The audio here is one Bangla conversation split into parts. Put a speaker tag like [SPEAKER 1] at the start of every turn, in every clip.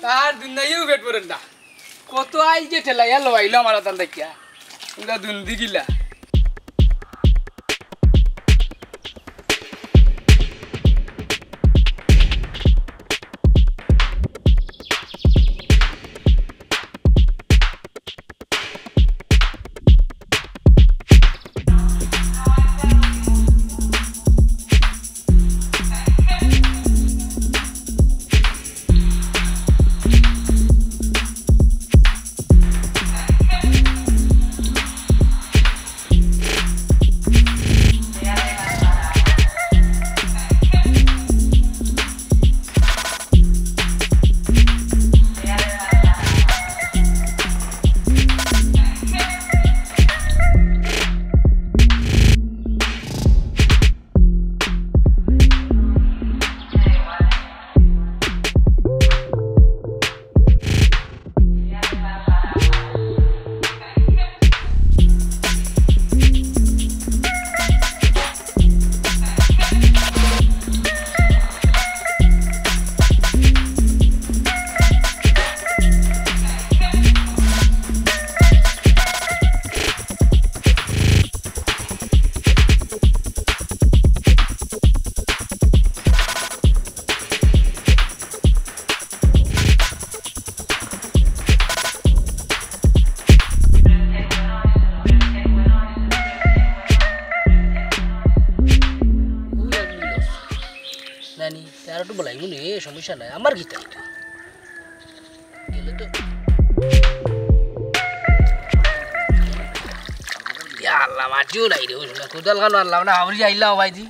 [SPEAKER 1] তার দুনিয়াও পেট পড়েন না কত আই যে ঠেলাইয়া লইলো আমার তান দেখিয়া তোমরা দুন্দিগিলা সমস্যা নাই আমার গীতা গেলে তো আল্লাহ মাটিও নাই রে ওষুধ কোদাল খানো আনলাম না হাওড়ি আইলাম ভাইজি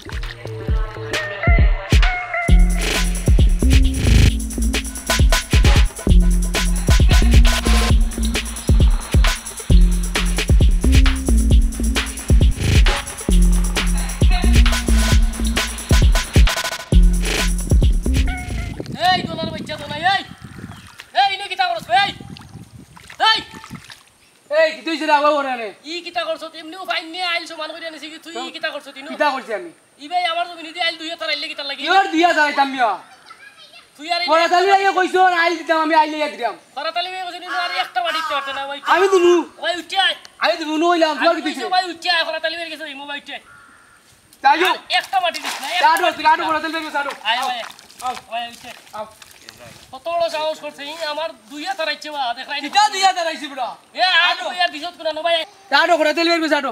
[SPEAKER 1] কত বড় সাহস করছে আমার দুইয়া তারাইছে বা দেখাই এটা দুইয়া তারাইছি বড় এ আটো ইয়ার দিছত কোন না ভাই আটো করে তেল বের যাটো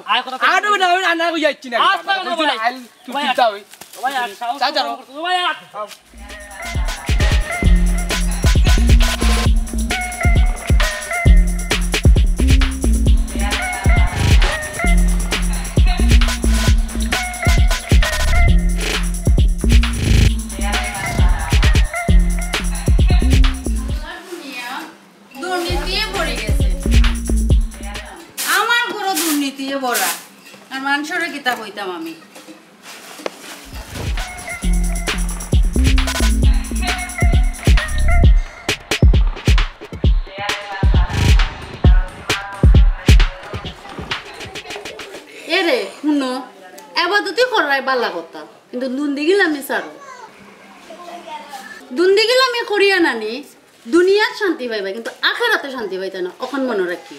[SPEAKER 1] আটো না আমি আনা কই যাচ্ছি না ভাই তুই চিন্তা হই ভাই আর সাহস করছো ভাই
[SPEAKER 2] বড়া আর মানুষের কিতা কইতাম আমি এরে শুনো আবাদতি করাই বালা কথা কিন্তু দুন্দিগিলামি সারো দুন্দিগিলামি করিয়া নানি দুনিয়ার শান্তি পাইবা কিন্তু আখেরাতে শান্তি পাইতা না ওখান মনে রাখি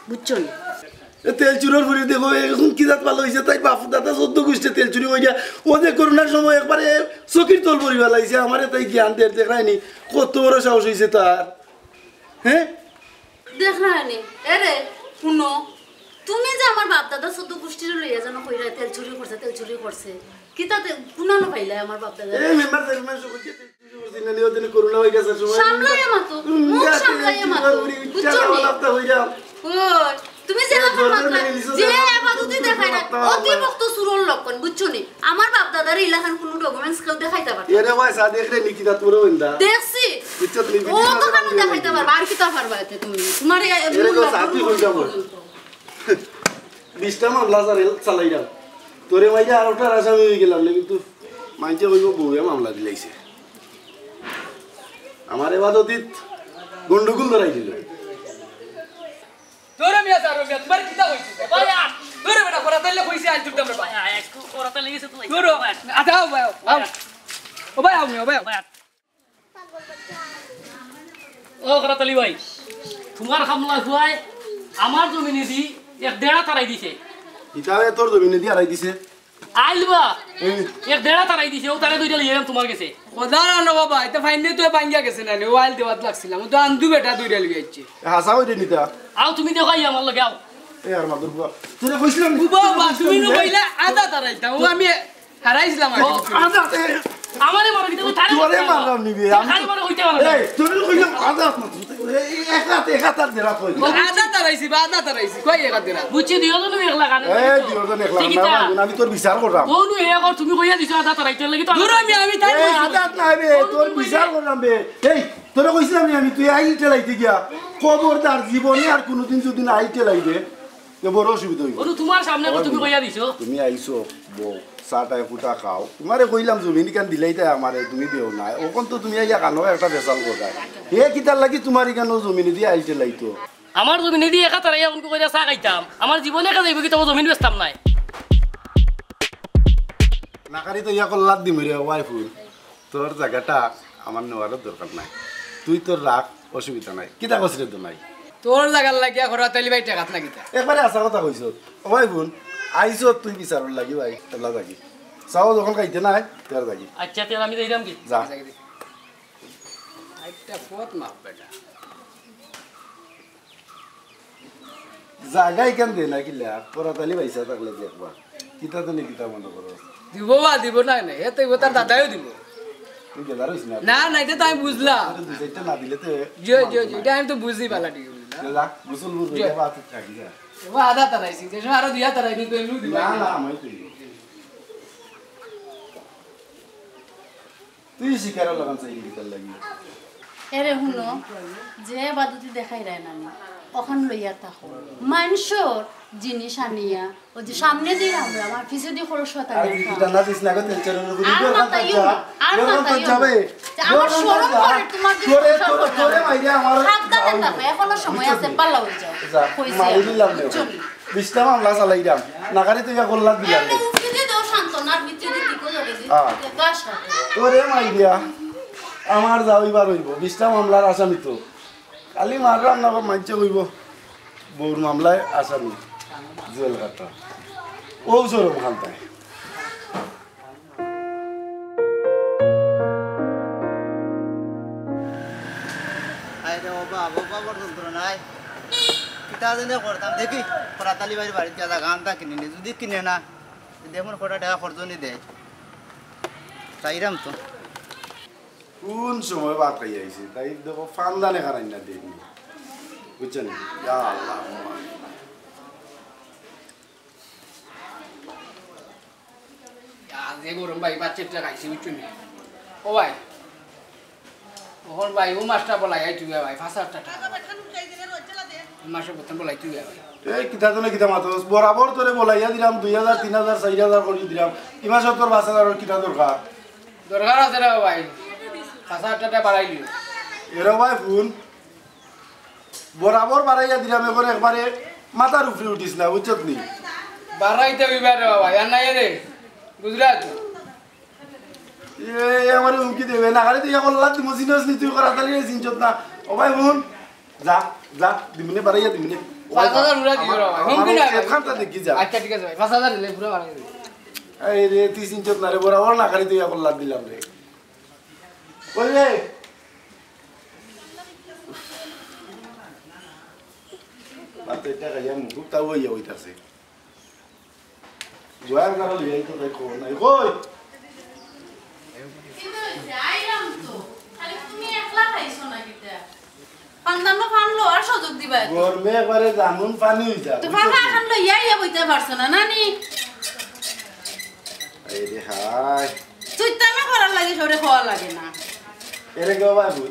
[SPEAKER 2] বুঝছো না
[SPEAKER 3] তেল চুরির ফুরি দেখো এখন কি জাত ভালো হয়েছে তাই বাপু দাদা 14 গুষ্ঠে তেল চুরি হয়ে গিয়া ও যে করোনার সময় একবারে চকির তল পরি ফেলাইছে আমারে তাই জ্ঞান দেখায়নি কত বড় সাহস হয়েছে তার হ্যাঁ
[SPEAKER 2] দেখায়নি এরে শুনো তুমি যে আমার বাপ দাদা 14 গুষ্টির লইয়া জানো কইরা তেল চুরি করছে কি তাতে পুনানো পাইলে আমার বাপ দাদা
[SPEAKER 3] এই মেম্বার সব কি তেল চুরি করছে না নিও দিন করোনা হয়ে গেছে সময়
[SPEAKER 2] সামলাইয়া মাতো মুখ সামলাইয়া মাতো বুঝছো ওই তুমি যে আবাদতি দেখাই না অতিভক্ত সুরল লক্ষণ বুঝছো নি আমার বাপ দাদার ইলাকান কোনো ডকুমেন্টস কেউ দেখাইতে পারে
[SPEAKER 3] এরে ভাই সা দেখলে নিকিতা তোর হইন্দা
[SPEAKER 2] দেখছি
[SPEAKER 3] বুঝছো তুমি
[SPEAKER 2] ও তো কেন দেখাইতে পারবা আর কি তা পারবা এতে তুমি তোমার
[SPEAKER 3] এরে কো সাথী হই যাব 20টা মামলা চালাইলাম তোরে মাইয়া আর ওটা আসামি হয়ে গেলাম না কিন্তু মাইজে হইব বউয়ে মামলা দিলাইছে আমার ইবাদতিত গন্ডগোল ধরাই দিল
[SPEAKER 1] তোরে মিয়া সারো মিয়া তোমার কিতা হইছে ভাই তোরে বেটা কোরাত লাগলে কইছে আজ তুই আমরা ভাই একটু কোরাত লেগেছে তো তোরে আদাও ভাই ও ভাই আও মিয়া ভাই ও Karat Ali ভাই তোমার খামলা খুয়াই আমার জমিনে দি এক দেড়া তারাই দিছে
[SPEAKER 3] ইতারে তোর জমিনে দি আড়াই দিছে
[SPEAKER 1] আইলবা এক দেড়া তারাই দিছে ও তারে দুইটা লিয়াম তোমার কাছে
[SPEAKER 4] ওদারা না বাবা এটা ফাইনে তো ভাঙ্গিয়া গেছে না ওয়াইল দেওয়াত লাগছিলাম তো আন্দু বেটা দুইটা লিয়ে আইছে
[SPEAKER 3] হাসা হইতে নিতা
[SPEAKER 1] আও তুমি দেখাই আমার লগে আও
[SPEAKER 3] এ আর মাদুর বুয়া তোরে কইছিলাম
[SPEAKER 4] বাবা তুমি নো কইলা আদা তারাইতাম ও আমি হারাইছিলাম
[SPEAKER 3] আদা
[SPEAKER 1] আমারে মারা দিতে তারে
[SPEAKER 3] তোরে মারলাম নিবি
[SPEAKER 1] খালি মারা হইতে পারে
[SPEAKER 3] এই তোরে কইলাম আদা একাত দেরা কই
[SPEAKER 4] আদা তারাইছি বা আদা তারাইছি কই একা দিরা
[SPEAKER 1] বুঝছি দিও তুমি একলা গানে
[SPEAKER 3] এই দিও তো একলা না আমি তোর বিচার করলাম
[SPEAKER 1] কোন এ কর তুমি কইয়া দিছো আদা তারাইতে লাগি তো
[SPEAKER 4] দূর আমি তাই
[SPEAKER 3] এই আদা না বে তোর বিচার করলাম বে এই তোরে কইছিলাম আমি তুই আইতে লাইতে গিয়া খবরদার জীবনে আর কোনোদিন যদি না আইতে লাইবে তে বড় অসুবিধা হইব
[SPEAKER 1] ও তোমার সামনে তুমি কইয়া দিছো
[SPEAKER 3] তুমি আইছো বউ চাটা ফুটা খাও তোমারে কইলাম জমিনি কান দিলাই তাই আমারে তুমি দেও না ওখন তো তুমি আইয়া কানো একটা বেসাল করবা হে কিতার লাগি তোমার কানো জমিনি দিয়ে আইতে লাইতো
[SPEAKER 1] আমার জমিনে দি একা তারাইয়া উনকো কইরা চা খাইতাম আমার জীবনে একা যাইব কি তো জমিন বেচতাম নাই
[SPEAKER 3] নাকারি তো ইয়া কল্লাত দিম রে ওয়াইফুল তোর জায়গাটা আমার নেওয়ার দরকার নাই তুই তোর রাখ অসুবিধা নাই কিতা কইছিস তো নাই
[SPEAKER 4] তোর জায়গার লাগিয়া Karat Ali ভাই টাকাত লাগিতা
[SPEAKER 3] একবারে আশা কথা কইছ ওয়াইফুল আইছো তুই বিচারর লাগি ভাই তোলা লাগি চাও যখন খাইতে নাই তোর লাগি
[SPEAKER 1] আচ্ছা তেল আমি দেইরাম কি
[SPEAKER 3] যা
[SPEAKER 4] একটা ফট মাপ বেটা
[SPEAKER 3] জায়গায় কেন দে না কিলা Karat Ali ভাইসা থাকলে দেখবা কিতা তো নি কিতা মনে করো
[SPEAKER 4] দিব বা দিব না না এতে তার দাদাও দিব
[SPEAKER 3] তুই গেলার হইছ না
[SPEAKER 4] না না এটা তো আমি বুঝলাম
[SPEAKER 3] দুই চারটা না দিলে তো
[SPEAKER 4] জি এটা আমি তো বুঝি পালা ঠিক
[SPEAKER 3] যা গোসল বুঝবে বাত থাকি যা
[SPEAKER 4] ও আদা তারাইছি যে আরো দিয়া তারাইনি তো এলু দিবা
[SPEAKER 3] না না আমি তুই শিকার লাগান চাই কিতার লাগি
[SPEAKER 2] এরে হুনো যে বাদুতি দেখাই রায় না ওখান লইয়া থাকো মানুষর জিনিস আনিয়া ও যে সামনে দিয়ে আমরা আমার পিছু দিয়ে খরচ হতা
[SPEAKER 3] আরে কিটা না দিস না গো তেলচের উপর
[SPEAKER 2] আর
[SPEAKER 3] ভিডিও
[SPEAKER 2] মাতাইও
[SPEAKER 3] যা
[SPEAKER 2] আর মাতাইও
[SPEAKER 3] যাবে
[SPEAKER 2] আমার শরম করে তোমার
[SPEAKER 3] তোরে মাইরা আমার
[SPEAKER 2] সাবধানে থাকো এখনো সময় আছে পাল্লা হয়ে যাও কইছি
[SPEAKER 3] মারি দিলাম না বিশটা মামলা চালাইরাম নাগারি তুই কল্লা দিলাম
[SPEAKER 2] এমনি উফিতে দাও শান্তনার ভিতরে দিয়ে টিকো ধরে দিই গাছ
[SPEAKER 3] তোরে মাইরা আমার যাইবার হইব বিশটা মামলার আসামি তো কালি মারলাম না মানছে হইব বউর মামলায় আসামি জুয়েল কাটা ও সরম খান্তায়
[SPEAKER 5] আরে বাবা বাবা বড় নাই কিতা জানে করতাম দেখি Karat Ali ভাইয়ের বাড়িতে যা গানটা কিনে নি যদি কিনে না দেখুন কটা টাকা খরচ নি দেয় তাইরাম তো
[SPEAKER 3] কোন সময় বাদ খাই আইছে তাই দেখো ফান্দানে খারাই না দেখি বুঝছেন ইয়া আল্লাহ
[SPEAKER 4] আজে গরম ভাই বাচ্চাটা খাইছি বুঝছো নি ও ভাই ওহন ভাই ও মাছটা বলাই আই তুই ভাই 5000 টাকা মাসে বেতন বলাই তুই ভাই
[SPEAKER 3] এই কিতা তো না কিতা মাতস বরাবর তোরে বলাইয়া দিলাম 2000 3000 4000 করে দিলাম ইমা 70 5,000 কিতা দরকার
[SPEAKER 4] দরকার আছে রে ভাই 5000 টাকা বাড়াই দিও
[SPEAKER 3] এরা ভাই ফোন বরাবর বাড়াইয়া দিলাম এখন একবারে মাথার উপরে উঠিস না বুঝছত নি
[SPEAKER 4] বাড়াইতে বিবার রে ভাই আর নাই রে গুজরাট
[SPEAKER 3] এই আমার উমকি দেবে না খালি তুই এখন লাগ দিমো সিনস নি তুই Karat Ali সিনছত না ও ভাই ফোন যা যা দিমনে বাড়াইয়া দিমনে
[SPEAKER 4] 5000 উড়া দিও রে ভাই হুমকি না
[SPEAKER 3] খানটা দেখি যা
[SPEAKER 4] আচ্ছা ঠিক আছে ভাই 5000 দিলে পুরো বাড়াই দিও
[SPEAKER 3] এই রে তুই সিনছত না রে বরাবর না খালি তুই এখন লাগ দিলাম রে কই রে বাতে টাকা জানি খুব তাও ইয়ে হইতাছে জোয়ার গাড়ি লই তো দেখো নাই কই
[SPEAKER 2] যাইরাম তো খালি তুমি একলা খাইছো না কিটা পান্দানো ফানলো আর সুযোগ দিবা
[SPEAKER 3] গরমে একবারে জামুন পানি হই যা
[SPEAKER 2] তো ফাফা খান লইয়া ইয়া বইতে পারছ না নানি
[SPEAKER 3] এই রে হাই
[SPEAKER 2] তুই তামে করার লাগে সরে খাওয়া লাগে না
[SPEAKER 3] এরে গো বাবু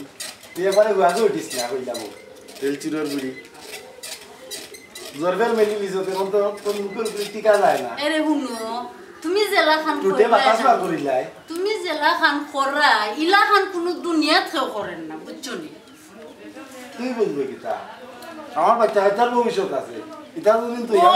[SPEAKER 3] তুই একবারে গুয়াকে উঠিস না কইলাম তেল চিরর বুড়ি জরবেল মেলি লিজো তে কোন তো তোর মুখের উপরে টিকা যায় না
[SPEAKER 2] এরে হুনো তুমি জেলা খান
[SPEAKER 3] টুটে বাতাস বার করিলাই
[SPEAKER 2] তুমি জেলা খান করা ইলা খান কোনো দুনিয়াত কেউ করেন না বুঝছো নি
[SPEAKER 3] তুই বুঝবে কিতা আমার বাচ্চা হাজার ভবিষ্যৎ আছে ইতা দিন তুই
[SPEAKER 2] ও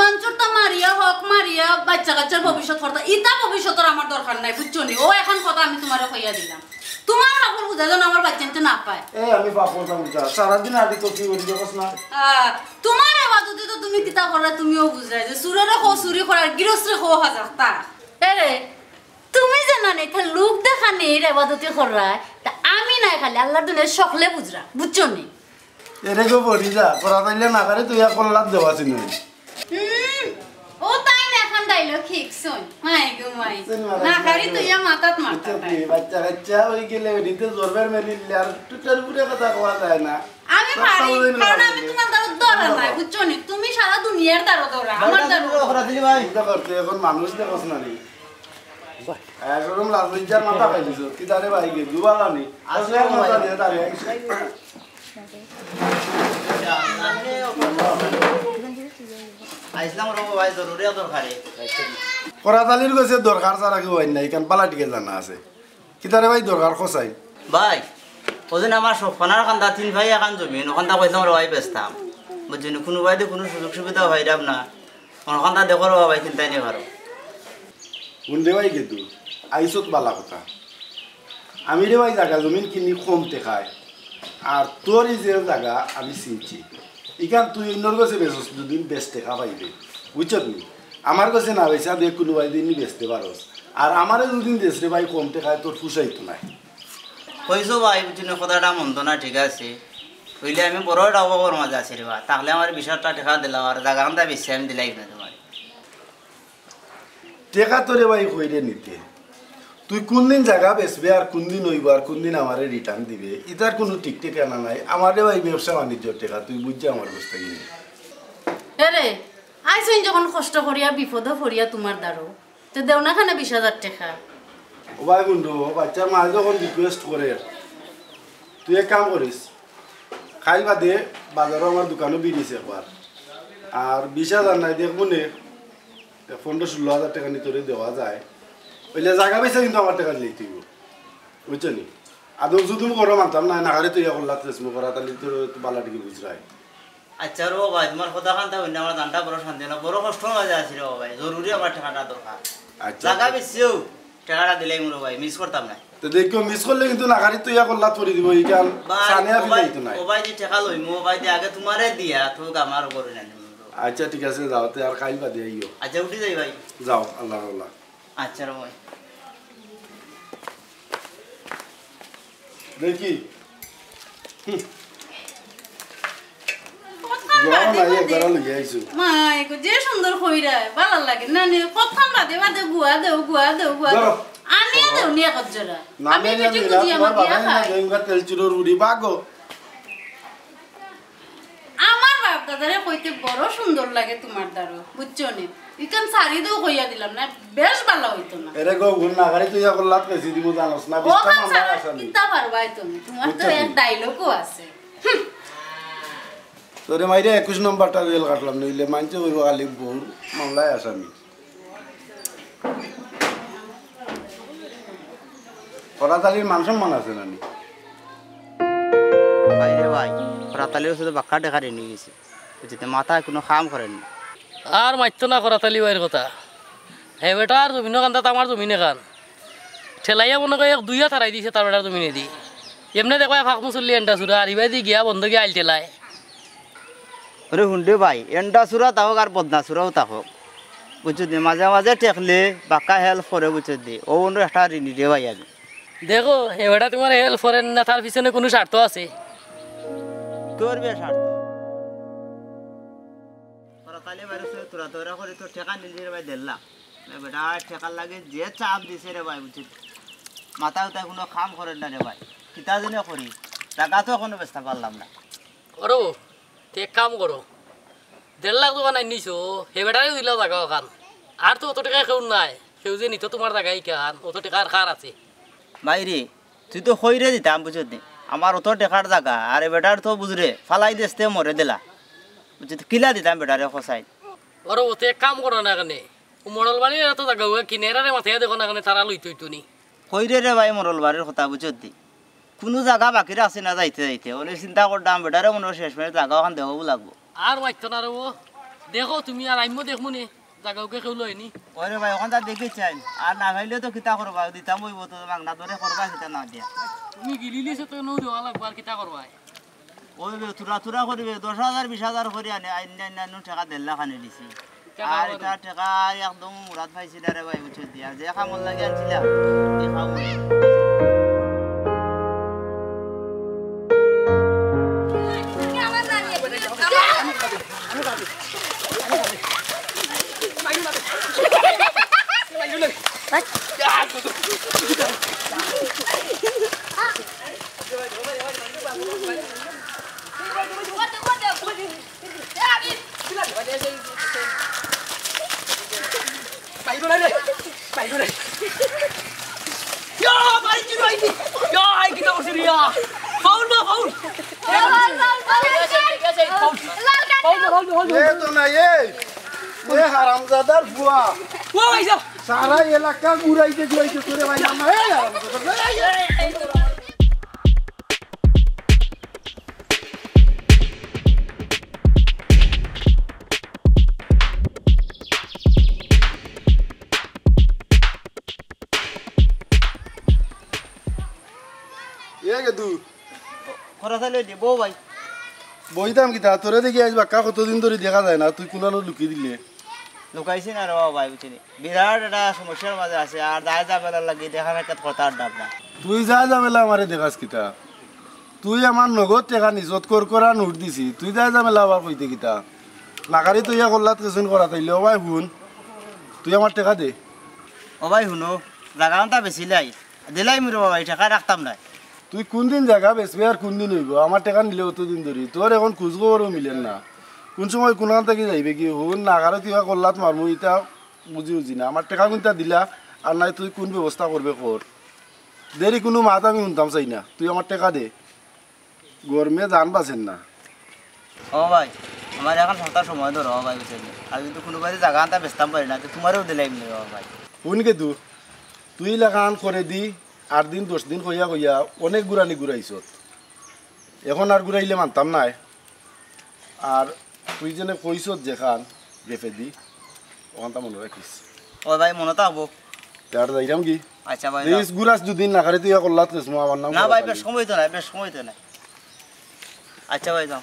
[SPEAKER 2] মানচুরটা মারিয়া হক মারিয়া বাচ্চা কাচ্চার ভবিষ্যৎ করতা ইতা ভবিষ্যতের আমার দরকার নাই বুঝছো নি ও এখন কথা আমি তোমারে কইয়া দিলাম তোমার কাপড় বুঝা যেন আমার বাচ্চা না পায়
[SPEAKER 3] আমি বাপর দাম যা সারাদিন আদি কফি করি দেখছ না
[SPEAKER 2] তোমার আবাদতে তো তুমি কিতা করে তুমিও বুঝাই যে সুরের কো চুরি করার গৃহস্থে কো হাজারটা এরে তুমি জানা না এটা লোক দেখা নেই আবাদতে করা তা আমি না খালি আল্লাহর দুনিয়ার সকলে বুঝরা বুঝছো নি
[SPEAKER 3] এরে গো বলি যা করা তাইলে না করে তুই কল্লাত দেওয়া চিনি
[SPEAKER 2] ও তাই না এখন ডাইলগ ঠিক শুন মাই গো মাই না খালি তুই মাথাত মারতা
[SPEAKER 3] বাচ্চা বাচ্চা ওই গেলে ওদিকে জোরবার মেলিলে আর টুটার উপরে কথা কোয়া যায় না
[SPEAKER 2] আমি পারি কারণ আমি তোমার দ্বারা দরা নাই বুঝছো নি তুমি সারা দুনিয়ার দ্বারা দরা আমার দ্বারা
[SPEAKER 5] করা দিলি ভাই
[SPEAKER 3] চিন্তা করতে এখন মানুষ দেখছ না নি একরকম লাজলজ্জার মাথা খাইলিছ কি জানে ভাই গে দুবালা নি আসলে মাথা দিয়ে দাঁড়িয়ে
[SPEAKER 5] আইসলাম রো ভাই জরুরি দরকারে
[SPEAKER 3] করাতালির গেছে দরকার ছাড়া কেউ হয় না এখান পালাটিকে জানা আছে কি তারে ভাই দরকার খসাই
[SPEAKER 5] ভাই ওদিন আমার সোফানার কান্দা 3 ভাই এখন জমি ওখানটা কইতাম রে ভাই বেচতাম বুঝছেন কোনো ভাই কোনো সুযোগ সুবিধা ভাইরাম না ওখানটা দেখো রে ভাই চিন্তাই নেই পারো
[SPEAKER 3] উন্ডে ভাই গে তুই আইসত বালা কথা আমি রে ভাই জায়গা জমিন কিনি কমতে খায় আর তোর এই যে জায়গা আমি চিনছি এখান তুই অন্যর কাছে বেচস দুদিন বেচতে খা পাইবে বুঝছত নি আমার কাছে না বেচা দেখ কোনো ভাই দিনই বেচতে পারস আর আমারে দুদিন দেশ রে ভাই কমতে খায় তোর ফুসাইতো নাই
[SPEAKER 5] কইছো ভাই বুঝছেন কথাটা মন্দ না ঠিক আছে হইলে আমি বড় ডাবর মাঝে আছি রে ভাই তাহলে আমার বিষয়টা টাকা দিলাম আর জায়গাটা বেশি আমি দিলাই না তোমার
[SPEAKER 3] টেকা তোরে ভাই কইরে নিতে তুই কোন দিন জায়গা বেচবে আর কোন দিন হইব আর কোন দিন আমারে রিটার্ন দিবে ইতার কোনো ঠিক ঠিকানা নাই আমারে ভাই ব্যবসা বাণিজ্যর টেকা তুই বুঝছে আমার বস্তা কিনে
[SPEAKER 2] এরে আইসইন যখন কষ্ট করিয়া বিপদ পড়িয়া তোমার দ্বারো তো দেও না খানে 20,000 টাকা
[SPEAKER 3] ও ভাই বন্ধু বাচ্চার মা যখন রিকোয়েস্ট করে তুই এক কাম করিস খাই বাদে বাজারও আমার দোকানও বেরিয়েছে একবার আর 20,000 নাই দেখবো নে 15-16,000 টাকা নিয়ে তোরে দেওয়া যায় ওইলে জায়গা পাইছে কিন্তু আমার টাকা দিলেই তুই বুঝছো নি আদৌ শুধু করো মানতাম না নাগারে তুই এখন লাভ চেষ্টা করা তাহলে তোর বালা টিকে বুঝরাই
[SPEAKER 5] আচ্ছা রো ভাই তোমার কথা কান্তা হইলে আমার দানটা বড় শান্তি না বড় কষ্ট মাঝে আছি রে ভাই জরুরি আমার টাকাটা দরকার
[SPEAKER 3] আচ্ছা
[SPEAKER 5] জায়গা বেশিও টাকাটা দিলাই মোর ভাই মিস করতাম না
[SPEAKER 3] তো দেখিও মিস করলে কিন্তু নাগারে তুই এখন লাভ করে দিব এইখান সানিয়া ফিলাইতো নাই
[SPEAKER 5] ও ভাই যে টাকা লই মো ভাই যে আগে তোমারে দিয়া তোক আমার করে না
[SPEAKER 3] আচ্ছা ঠিক আছে যাও তে আর খাই বাদে আইও
[SPEAKER 5] আচ্ছা উঠি যাই ভাই
[SPEAKER 3] যাও আল্লাহ আল্লাহ
[SPEAKER 5] আচ্ছা রে ভাই
[SPEAKER 3] দেখি
[SPEAKER 2] মাই গো যে সুন্দর কইরা ভালো লাগে না নে কথা বাদে বাদে গুয়া দেও আমি দেও নিয়া কজরা আমি বেটি বুঝি আমার বিয়া খাই
[SPEAKER 3] তেল চুরোর উড়ি বাগো
[SPEAKER 2] আমার বাপ দাদারে কইতে বড় সুন্দর লাগে তোমার দ্বারো বুঝছো নি ইকান সারি দেও কইয়া দিলাম না বেশ ভালো হইতো না
[SPEAKER 3] এরে গো গুণ না করে তুই এখন লাত পেছি দিব জানোস না বিস্তার মামলা আসানি
[SPEAKER 2] কিতা পারবাই তুমি তোমার তো এক ডায়লগও আছে
[SPEAKER 3] তোরে মাইরে 21 নম্বরটা রেল কাটলাম নইলে মানছে ওই খালি বহু মামলায় আসামি করাতালির মান সম্মান আছে নানি
[SPEAKER 5] ভাই রে ভাই রাতালিও শুধু বাক্কা টাকা নিয়ে গেছে বুঝতে মাথায় কোনো কাম করেনি
[SPEAKER 1] আর মাইতো না করাতালি বাইর কথা হে বেটা আর জমিনো কান্দাত আমার জমিনে কান ঠেলাইয়া মনে করে 2 হাত হারাই দিছে তার বেটার জমিনে দি এমনি দেখো ফাঁক মুসল্লি এন্ডা সুরা আর ইবাই দি গিয়া বন্ধ গিয়া আইল ঠেলায়
[SPEAKER 5] আরে হুন্ডে ভাই এন্ডা সুরা তাহক আর বদনা সুরাও তাহক বুঝতে মাঝে মাঝে টেকলে বাক্কা হেল্প করে বুঝতে ও অন্য একটা ঋণী রে ভাই আমি
[SPEAKER 1] দেখো হে বেটা তোমার হেল্প করেন না তার পিছনে কোনো স্বার্থ আছে
[SPEAKER 5] তোর বে স্বার্থ তালে বাইরে তোরা তোরা করে তো টাকা নিলি ভাই দিলাম বেটা টাকা লাগে যে চাপ দিছে রে ভাই বুঝছিস মাথা উঠা কোনো কাম করেন না রে ভাই কিতা দিনে করি টাকা তো এখনো বেচতে পারলাম না
[SPEAKER 1] করো এক কাম করো 1.5 লাখ টাকা নাই নিছো হে বেটারে দিলা জায়গা ওখান আর তো অত টাকা কেউ নাই কেউ যে নিত তোমার জায়গায় কান অত টাকা আর কার আছে
[SPEAKER 5] ভাই রে তুই তো হইরে দিতাম বুঝলি আমার অত টাকার জায়গা আর বেটার তো বুঝরে ফালাই দেশতে মরে দিলা বুঝলি কিলা দিতাম বেটারে খসাই
[SPEAKER 1] ওর ওতে এক কাম করো না কেন মডল বাড়ির এত জায়গা কিনেরারে মাথায় দেখো না কেন তারা লইতো ইতুনি
[SPEAKER 5] হইরে রে ভাই মরল বাড়ির কথা বুঝলি কোনো জায়গা বাকি আছে না যাইতে যাইতে ওলে চিন্তা করতাম বেটারে মনে শেষ মেয়ে জায়গা ওখান দেবো লাগবো
[SPEAKER 1] আর মাইতো না রে ও দেখো তুমি আর আমিও দেখবো নি জাগাওকে কেউ লয়নি
[SPEAKER 5] ওরে ভাই ওখান তা দেখি চাই আর না খাইলে তো কিতা করবা দিতাম হইব তো মাংনা ধরে করবা সেটা না দিয়া
[SPEAKER 1] তুমি গিলিলিছে তো নৌ দেওয়া লাগবো আর কিতা করবা
[SPEAKER 5] ওই তুরা করিবে 10,000 20,000 করে আনে আইন টাকা 1.5 লাখ আনে দিছি আর এটা টাকা একদম মুরাদ পাইছি রে ভাই বুঝছ দিয়া যে কামল লাগি আনছিলাম এই খাও
[SPEAKER 3] হারামজাদার বুয়া সারা এলাকা ঘুরাইতে ঘুরাইতে তোরে ভাই আমার বইতাম কি তা তোরে দেখি আজ বাক্কা কতদিন ধরে দেখা যায় না তুই কোনানো লুকিয়ে দিলে
[SPEAKER 5] লুকাইছি না রে ভাই বুঝছিনি বিরাট একটা সমস্যার মাঝে আছে আর দায় যাবেলা লাগি দেখার একটা কথার ডাব না
[SPEAKER 3] তুই যা যাবেলা আমারে দেখাস কিতা তুই আমার নগদ টেকা নিজত করা নোট দিছি তুই যা যাবেলা আবার কইতে কিতা লাগারি তুই করলাত কেসন করা তাইলে ও ভাই শুন তুই আমার টেকা দে
[SPEAKER 5] ও ভাই শুনো জায়গাটা বেশি লাই দিলাই মিরো ভাই টাকা রাখতাম না
[SPEAKER 3] তুই কোন দিন জায়গা বেচবি আর কোন দিন হইব আমার টেকা নিলে অতদিন ধরি তোর এখন খোঁজখবরও মিলেন না কোন সময় কোনখান থেকে যাইবে কি শুন নাগারে তুই করলাত মারমু ইটা বুঝি না আমার টেকা কোনটা দিলা আর নাই তুই কোন ব্যবস্থা করবে কর দেরি কোনো মাত আমি শুনতাম চাই না তুই আমার টেকা দে গরমে জান বাঁচেন না
[SPEAKER 5] ও ভাই আমার এখন সন্তান সময় ধরো ভাই বুঝলি আর কিন্তু কোনো বাড়ি জায়গাটা বেচতাম পারি না তোমারও দিলাই মিলে ভাই
[SPEAKER 3] শুনকে তুই লেখান করে দি 8 দিন 10 দিন কইয়া কইয়া অনেক ঘুরানি ঘুরাইছ এখন আর ঘুরাইলে মানতাম নাই আর তুই যেন কইস যেখান গেফে দি ওখানটা মনে রাখিস
[SPEAKER 5] ও ভাই মনে তো হবো
[SPEAKER 3] তার যাইরাম কি
[SPEAKER 5] আচ্ছা ভাই
[SPEAKER 3] প্লিজ গুরাস দুদিন না করে তুই করলাত কেস আমার নাম
[SPEAKER 5] না ভাই বেশ সময় তো নাই বেশ সময় তো নাই আচ্ছা ভাই যাও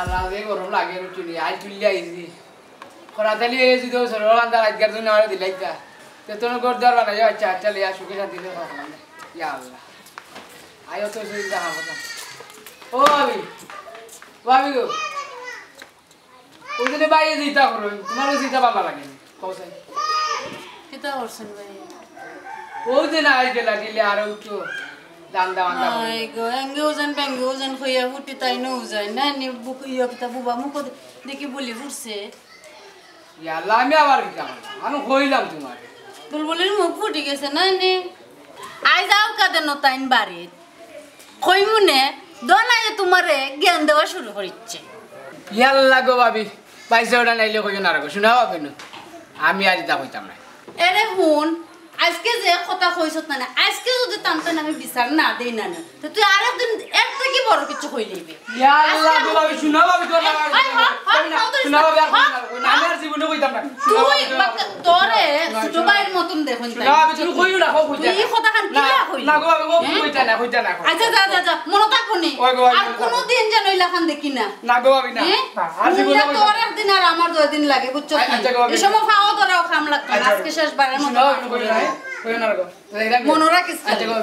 [SPEAKER 4] আল্লাহ রে গরম লাগে রুচুনি আই চুলি আইছি খরাতালি এই যদি সরলান্দা আজকের জন্য আর দিলাইতা তে তোর গর দর বানা যাও আচ্ছা চল ইয়া সুখে শান্তি রে খাওয়া ইয়া আল্লাহ আয়ো তো সেই দেখা কথা ও ভাবি গো ওইদিনে বাইরে দিতা করো তোমারও দিতা বাবা লাগে কৌসাই
[SPEAKER 2] কিতা করছেন ভাই
[SPEAKER 4] ওই দিন আই গেলা দিলে আর তো দান্দা বান্দা
[SPEAKER 2] আই গো এঙ্গে ওজন খইয়া ফুটি তাই ন উজাই না নি বুক ইয়া কিতা বুবা মুখ দেখি বলি ফুটছে
[SPEAKER 4] ইয়া আল্লাহ আমি আবার কি আমি কইলাম তোমার
[SPEAKER 2] বুলবুলির মুখ ফুটি গেছে না নি আই যাও কাদে নতাইন বাড়ি কইমুনে দনায় তোমারে জ্ঞান দেওয়া শুরু করিচ্ছে
[SPEAKER 4] ইয়াল্লা গো ভাবি পয়সা ওটা নাইলে কইও না রাখো শোনা পাবে না আমি আর এটা কইতাম না
[SPEAKER 2] এরে হুন আজকে যে কথা কইছত না আজকে যদি টানতেন আমি বিচার না দেই না তো তুই আরেকদিন এর থেকে বড় কিছু কই লইবে
[SPEAKER 4] ইয়াল্লা গো ভাবি শোনা পাবে তো না শোনা পাবে আমি আর জীবনে কইতাম না
[SPEAKER 2] তুই তোরে ছোট ভাইয়ের মতন দেখুন তাই
[SPEAKER 4] না আমি তুমি কইও না কইতা
[SPEAKER 2] এই কথা কান কি কইলি
[SPEAKER 4] না গো ভাবি কইতা না
[SPEAKER 2] আচ্ছা যা মনে থাকো নি আর কোন দিন যেন ইলাখান দেখি না
[SPEAKER 4] না গো ভাবি না
[SPEAKER 2] আর জীবনে তোর একদিন আর আমার 2 দিন লাগে বুঝছো এই সময় খাওয়া দাওয়া খাম লাগবে আজকে শেষ বারের মত
[SPEAKER 4] কইও না রাখো
[SPEAKER 2] মনে রাখিস
[SPEAKER 4] আচ্ছা গো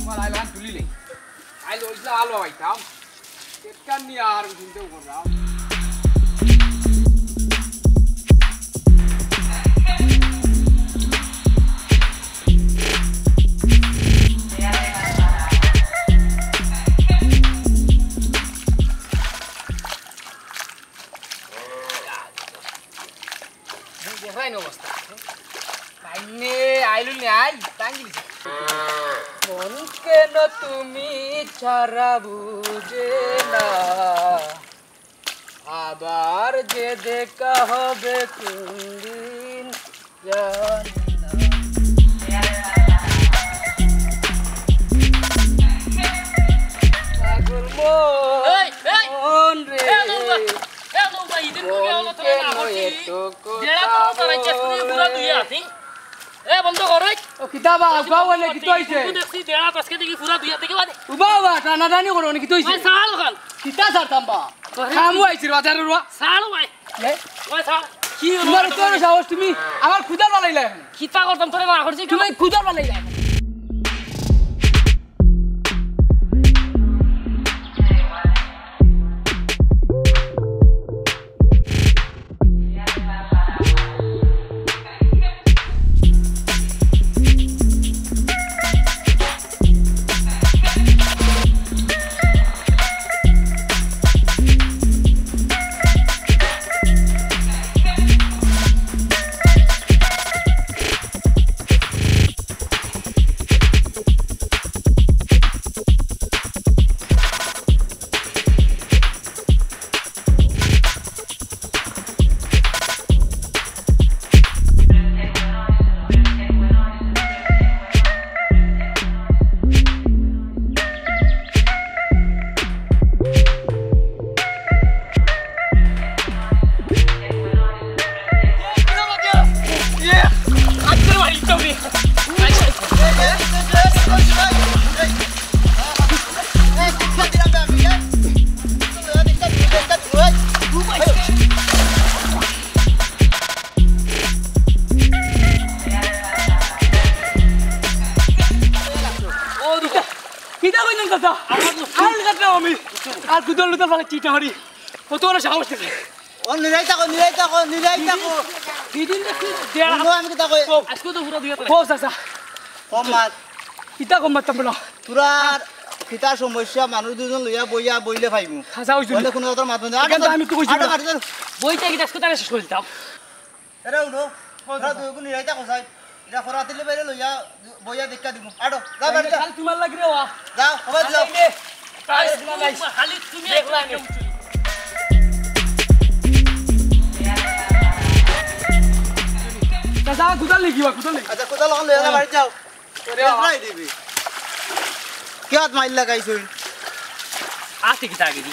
[SPEAKER 4] মাল আইলাম তুলিলে আইলো ইসলা আলো আইতাম কেটকান নি আর চিন্তা করলাম দেখলাইন অবস্থা বাইনে আইলু নি আই টাঙ্গিলি মন কেন তুমি ছাড়া বুঝে না আবার যে দেখা হবে কোনদিন জানি না পাগল
[SPEAKER 1] দেড়া তো তারাইছে পুরা দুই আছি এ বন্ধ কর রে
[SPEAKER 6] ও কিতাবা গাও বলে কি হইছে
[SPEAKER 1] তুই দেখছি দেড়া আজকে দেখি পুরা দুই দেখি বাদে
[SPEAKER 6] বাবা টানা টানি করো কি হইছে
[SPEAKER 1] ভাই সাল খান
[SPEAKER 6] কিতা ছাড়তাম বা খামু আইছি বাজারে রুয়া
[SPEAKER 1] সাল ভাই
[SPEAKER 6] এ
[SPEAKER 1] ওই সাল কি
[SPEAKER 6] তোমার তোর সাহস তুমি আমার খুদার বালাইলা
[SPEAKER 1] কিতা করতাম তোরে না করছি
[SPEAKER 6] তুমি খুদার বালাইলা আর কুদল লুদল ফালে চিটা হরি কত বড় সাহস থেকে
[SPEAKER 5] ও নিরাই থাকো
[SPEAKER 1] দিদিন দেখি দেড়া
[SPEAKER 5] আমি কি থাকো
[SPEAKER 1] আজকে তো পুরা দুই
[SPEAKER 6] বস আসা
[SPEAKER 5] কম মাত
[SPEAKER 6] কিতা কম মারতাম বলো
[SPEAKER 5] তোরা কিতা সমস্যা মানুষ দুজন লইয়া বইয়া বইলে পাইমু
[SPEAKER 6] খাসা হইছো
[SPEAKER 5] বলে কোনো তোর মাত না
[SPEAKER 6] আমি তো কইছি
[SPEAKER 1] বইটা কি আজকে তারে শেষ করে দিতাম
[SPEAKER 5] আরে উনো তোরা দুই গুণ নিরাই থাকো যাই এটা ফরাতিলে বাইরে লইয়া বইয়া দেখা দিমু আড়ো যা বাইরে যা
[SPEAKER 6] তোমার লাগি রে ওয়া
[SPEAKER 5] যাও সবাই যাও
[SPEAKER 1] খালি তুমি দেখলা
[SPEAKER 6] কাসা কুদল লিখিবা কুদল লিখি
[SPEAKER 5] আচ্ছা কোথাও লখন লইয়া বাড়ি যাও তোরে আমরাই দিবি কি হাত মাইল লাগাইছই
[SPEAKER 1] আতে কি তাগে দি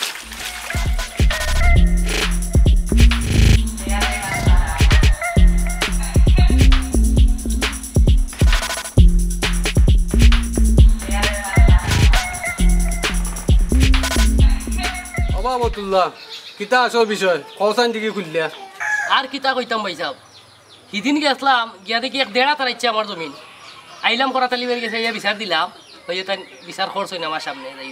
[SPEAKER 6] অবাবতুল্লাহ কিতা আসল বিষয় কসান দিকে খুললিয়া
[SPEAKER 1] আর কিতা কইতাম ভাই সাহেব হিদিন গেছলাম গিয়া দেখি এক দেড়া তারাইছে আমার জমিন আইলাম করাতালি বের গেছে ইয়া বিচার দিলাম হয়ে তাই বিচার খরচ হয় না আমার সামনে যাই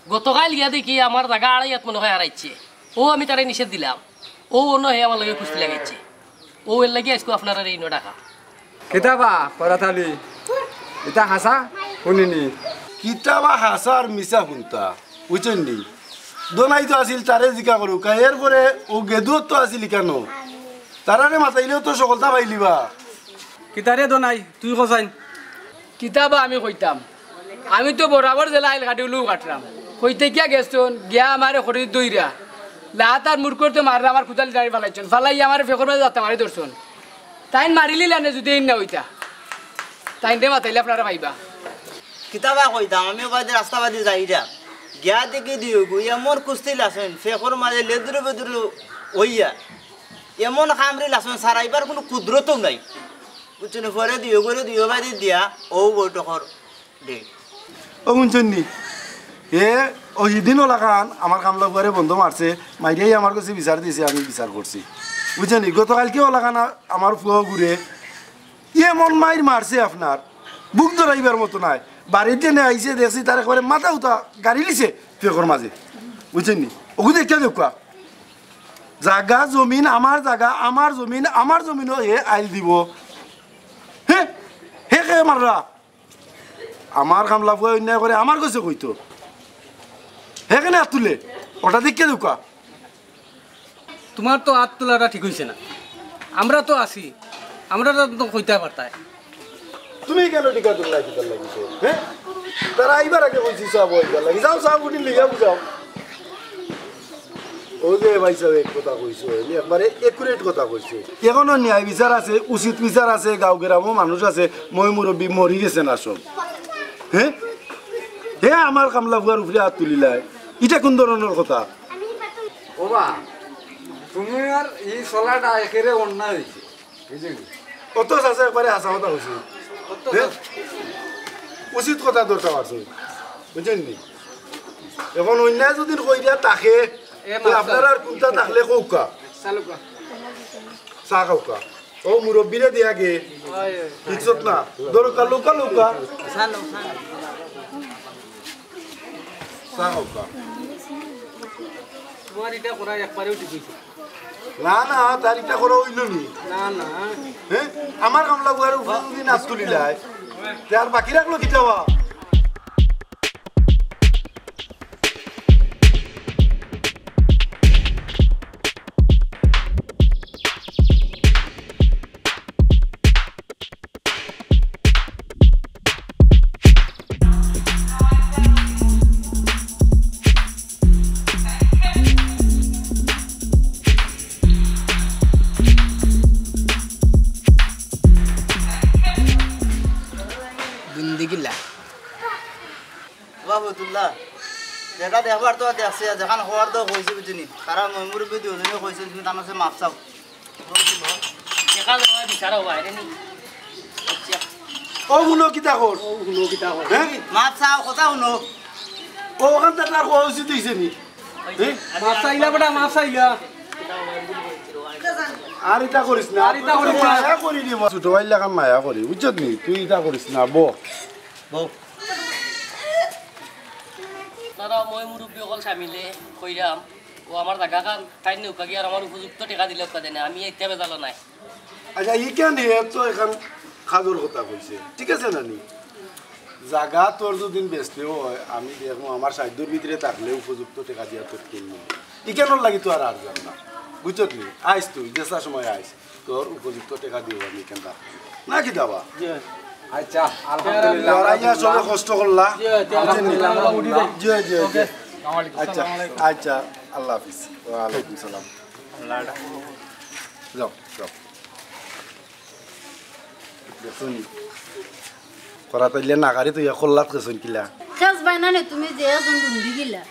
[SPEAKER 1] গতকাল গিয়া দেখি আমার জায়গা আড়াইয়াত মনে হয় হারাইছে ও আমি তারাই নিষেধ দিলাম ও অন্য হয়ে আমার লগে কুস্তি লাগাইছে ও এর লাগে আজকে আপনারা এই টাকা
[SPEAKER 6] কিতাবা করাতালি এটা হাসা শুনিনি
[SPEAKER 3] কিতাবা হাসার মিছা শুনতা বুঝছেন নি দোনাই তো আসিল তারে জিকা করু এরপরে ও গেদুত তো আসিল কেন তারারে মাতাইলেও তো সকলতা পাইলিবা
[SPEAKER 6] কিতারে দোনাই তুই কসাইন কিতাবা আমি কইতাম আমি তো বরাবর জেলা আইল কাটিউলু কাটলাম কইতে গিয়া গেছন গিয়া আমারে খরিদ দইরা লাত আর মুড় করতে মাররা আমার কুতালি দাঁড়ি ফালাইছন ফালাই আমার ফেকর মাঝে যাতে মারি ধরছন তাইন মারিলি লানে যদি এই না হইতা তাইন দে মাতাইলে আপনারা পাইবা
[SPEAKER 5] কিতাবা কইতাম আমি বাইরে রাস্তা বাদি যাই যা গিয়া দেখে দিও গো এমন কুস্তি লাসেন ফেকর মাঝে লেদুরু বেদুরু হইয়া এমন খামরি লাসেন সারাইবার কোনো কুদরতও নাই বুঝছেন পরে দিও করে দিও বাইরে দিয়া ও বৈঠকর দে
[SPEAKER 3] ও শুনছেন নি ও সিদিনও লাগান আমার কামলা বুয়ারে বন্ধ মারছে মাইরিয়াই আমার কাছে বিচার দিয়েছে আমি বিচার করছি বুঝছেন নি গতকালকেও লাগান আমার ফুয়া ঘুরে এমন মাইর মারছে আপনার বুক ধরাইবার মতো নাই বাড়িতে নে আইসে দেখছি তার একবারে মাথা উঠা গাড়ি লিছে ফেকর মাঝে বুঝছেন নি ওগুলো দেখে দেখা জাগা জমিন আমার জাগা আমার জমিনও হে আইল দিব হে হে কে মাররা আমার কামলা ফুয়া অন্যায় করে আমার কাছে কইতো হেখানে হাত তুলে ওটা দেখে দেখা
[SPEAKER 6] তোমার তো হাত তোলাটা ঠিক হইছে না আমরা তো আছি আমরা তো কইতে পারতাই
[SPEAKER 3] তুমি কেন টিকা তুললাই কিতার লাগিছে হ্যাঁ তারা আইবার আগে কইছি সব হইবার লাগি যাও সব গুটি লিখা বুঝাও ও যে ভাই সাহেব এক কথা কইছো একবারে একুরেট কথা কইছে এখনো ন্যায় বিচার আছে উচিত বিচার আছে গাঁও গ্রামও মানুষ আছে মই মুরব্বী মরি গেছে না সব হ্যাঁ হে আমার কামলা বুয়ার উপরে হাত তুলিলাই এটা কোন ধরনের কথা
[SPEAKER 6] ওবা
[SPEAKER 7] তুমি আর এই চলাটা একেবারে অন্যায় হয়েছে বুঝলি
[SPEAKER 3] কত আছে একবারে হাসা কথা হয়েছে উচিত কথা দরকার আছে বুঝছেন নি এখন অন্যায় যদি কইরা তাকে আপনার আর কোনটা থাকলে কৌকা চা খাওকা ও মুরব্বীরে দিয়া গে ঠিকছত না দরকার লৌকা লৌকা চা খাওকা
[SPEAKER 6] তোমার এটা করা একবারেও ঠিক হয়েছে
[SPEAKER 3] না না তার এটা করা হইল নি
[SPEAKER 6] না না
[SPEAKER 3] হ্যাঁ আমার কামলা বুয়ার উপর যদি নাচ তুলিলাই তার বাকি রাখলো কিটাবা
[SPEAKER 6] দুন্দিগিলা
[SPEAKER 5] বাবুতুল্লাহ যেটা দেখবার তো দেখছে যেখান হওয়ার তো হয়েছে বুঝিনি তারা মুরব্বী দুজনে হয়েছে তুমি তার কাছে মাপ চাও
[SPEAKER 1] দেখা যাবে বিচার হওয়া রে নি
[SPEAKER 3] ও শুনো কিতা কর হ্যাঁ
[SPEAKER 5] মাপ চাও কথা শুনো
[SPEAKER 3] ও ওখান থেকে আর হওয়া উচিত হয়েছে নি
[SPEAKER 6] মাছ চাইলা বেটা মাছ চাইলা
[SPEAKER 3] আর এটা করিস না আর এটা করিস না মায়া করি দিব ছোট ভাই লাগা মায়া করি বুঝছত নি তুই এটা করিস না বউ
[SPEAKER 1] দাদা মই মুরব্বী অকল স্বামীলে কইরাম ও আমার জায়গা খান ঠাই নৌকা গিয়ে আর আমার উপযুক্ত টেকা দিলে ওকা দেয় না আমি এতিয়া বেজালো নাই
[SPEAKER 3] আচ্ছা ই কেন তো এখন খাজুর কথা কইছে ঠিক আছে না নি জায়গা তোর যদি বেচলেও হয় আমি দেখো আমার সাধ্যর ভিতরে থাকলে উপযুক্ত টেকা দিয়া তোর কিনবো ই কেন লাগি তো আর যাম না বুঝছত নি আইস তুই যেসা সময় আইস তোর উপযুক্ত টেকা দিব আমি কেন না কি দাবা
[SPEAKER 7] আচ্ছা আলহামদুলিল্লাহ
[SPEAKER 3] লড়াইয়া সবে কষ্ট করলা জি জি জি আচ্ছা আচ্ছা আল্লাহ হাফিজ ওয়ালাইকুম সালাম যাও যাও দেখুন করা তাইলে নাগারি তুই কল্লাত কেছন কিলা
[SPEAKER 2] খাস বাইনা নে তুমি যে একজন দুন্দিগিলা